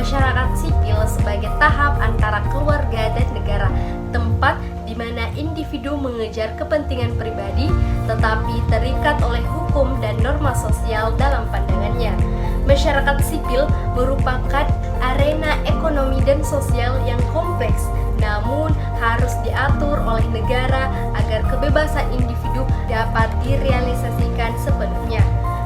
masyarakat sipil sebagai tahap antara keluarga dan negara, tempat di mana individu mengejar kepentingan pribadi tetapi terikat oleh hukum dan norma sosial dalam pandangannya. Masyarakat sipil merupakan arena ekonomi dan sosial yang kompleks, namun harus diatur oleh negara agar kebebasan individu dapat direalisasikan sepenuhnya.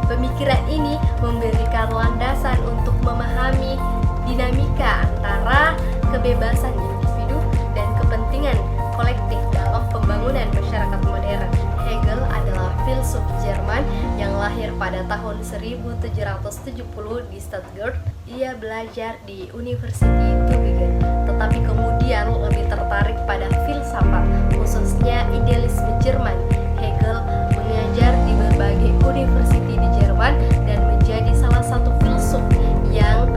Pemikiran ini memberikan landasan untuk memahami dinamika antara kebebasan individu dan kepentingan kolektif dalam pembangunan masyarakat modern. Hegel adalah filsuf Jerman yang lahir pada tahun 1770 di Stuttgart. Ia belajar di University Tübingen, tetapi kemudian lebih tertarik pada filsafat, khususnya idealisme Jerman. Hegel mengajar di berbagai universiti di Jerman dan menjadi salah satu filsuf yang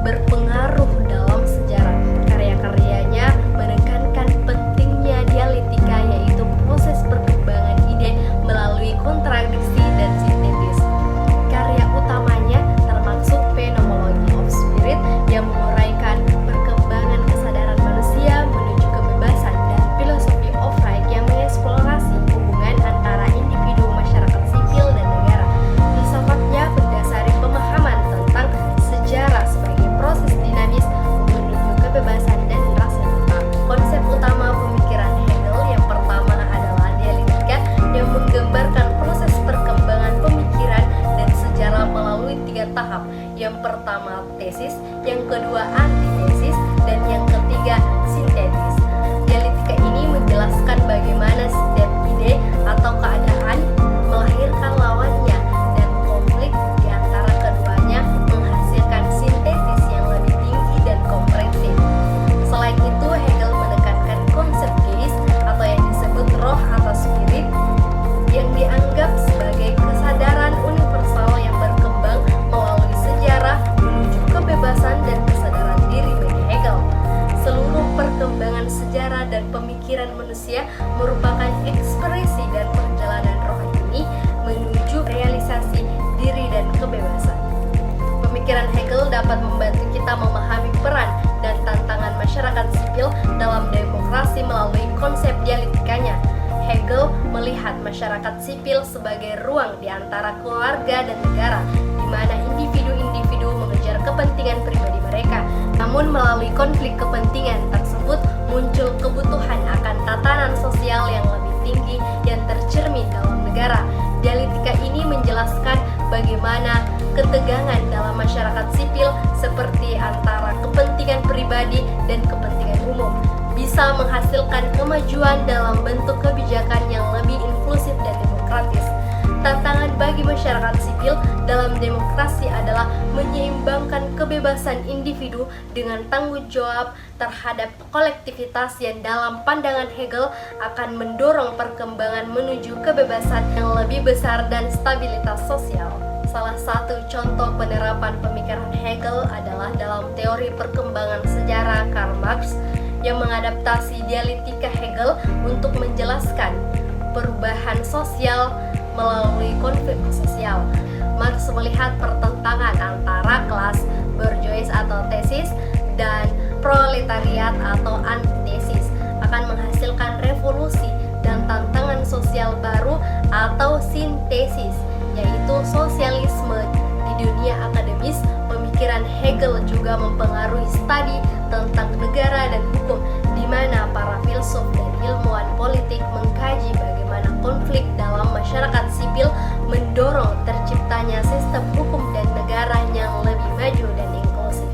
berpengaruh dalam sejarah. Karya-karyanya menekankan pentingnya dialektika, yaitu proses perkembangan ide melalui kontradiksi dan sintetis. Karya utamanya termasuk Phenomenology of Spirit yang menguraikan perkembangan kesadaran manusia menuju kebebasan, dan Philosophy of Right yang mengeksplorasi hubungan antara individu, masyarakat sipil, dan negara. Filsafatnya mendasari pemahaman tentang sejarah sebagai proses dinamis menuju kebebasan dan rasa nyata. Konsep utama pemikiran Hegel yang pertama adalah dialektika yang menggambarkan proses perkembangan pemikiran dan sejarah melalui 3 tahap. Yang pertama tesis, yang kedua antitesis, dan yang ketiga sintetis. Dialektika ini menjelaskan bagaimana setiap ide atau keadaan melahirkan lawannya, dan konflik di antara keduanya menghasilkan sintetis yang lebih tinggi dan komprehensif. Selain itu, Hegel menekankan konsep geist atau yang disebut roh atau spirit yang dianggap sebagai kesadaran universal yang berkembang melalui sejarah menuju kebebasan dan kesadaran diri bagi Hegel. Seluruh perkembangan sejarah dan pemikiran manusia merupakan ekspresi dan perjalanan roh ini menuju realisasi diri dan kebebasan. Pemikiran Hegel dapat membantu kita memahami peran dan tantangan masyarakat sipil dalam demokrasi melalui konsep dialektikanya. Hegel melihat masyarakat sipil sebagai ruang di antara keluarga dan negara, di mana individu-individu mengejar kepentingan pribadi mereka. Namun melalui konflik kepentingan tersebut muncul kebutuhan akan tatanan sosial yang lebih tinggi yang tercermin dalam negara. Dialektika ini menjelaskan bagaimana ketegangan dalam masyarakat sipil seperti antara kepentingan pribadi dan kepentingan umum bisa menghasilkan kemajuan dalam bentuk kebijakan yang lebih inklusif dan demokratis. Tantangan bagi masyarakat sipil dalam demokrasi adalah menyeimbangkan kebebasan individu dengan tanggung jawab terhadap kolektivitas yang dalam pandangan Hegel akan mendorong perkembangan menuju kebebasan yang lebih besar dan stabilitas sosial. Salah satu contoh penerapan pemikiran Hegel adalah dalam teori perkembangan sejarah Karl Marx yang mengadaptasi dialektika Hegel untuk menjelaskan perubahan sosial melalui konflik sosial. Marx melihat pertentangan antara kelas bourgeois atau tesis dan proletariat atau antitesis akan menghasilkan revolusi dan tantangan sosial baru atau sintesis, yaitu sosialisme. Di dunia akademis, pemikiran Hegel juga mempengaruhi studi tentang negara dan hukum, di mana para filsuf dan ilmuwan politik mengkaji bagaimana konflik dalam masyarakat sipil mendorong terciptanya sistem hukum dan negara yang lebih maju dan inklusif.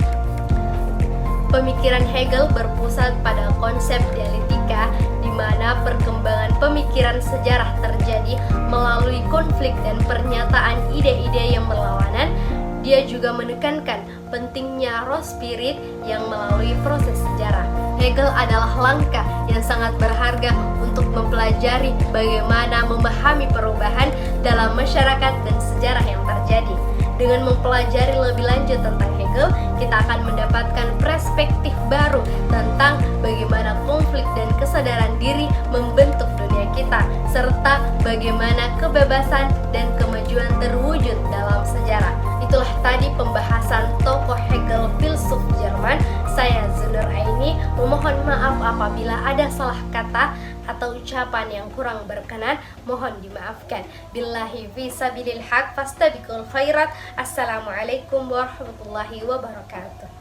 Pemikiran Hegel berpusat pada konsep dialektika, di mana perkembangan pemikiran sejarah terjadi melalui konflik dan pernyataan ide-ide yang berlawanan. Dia juga menekankan pentingnya raw spirit yang melalui proses sejarah. Hegel adalah langkah yang sangat berharga untuk mempelajari bagaimana memahami perubahan dalam masyarakat dan sejarah yang terjadi. Dengan mempelajari lebih lanjut tentang Hegel, kita akan mendapatkan perspektif baru tentang bagaimana konflik dan kesadaran diri membentuk dunia kita, serta bagaimana kebebasan dan kemajuan terwujud dalam sejarah. Itulah tadi pembahasan tokoh Hegel, filsuf Memohon maaf apabila ada salah kata atau ucapan yang kurang berkenan, mohon dimaafkan. Billahi fi sabilil haq fastabiqul khairat. Assalamualaikum warahmatullahi wabarakatuh.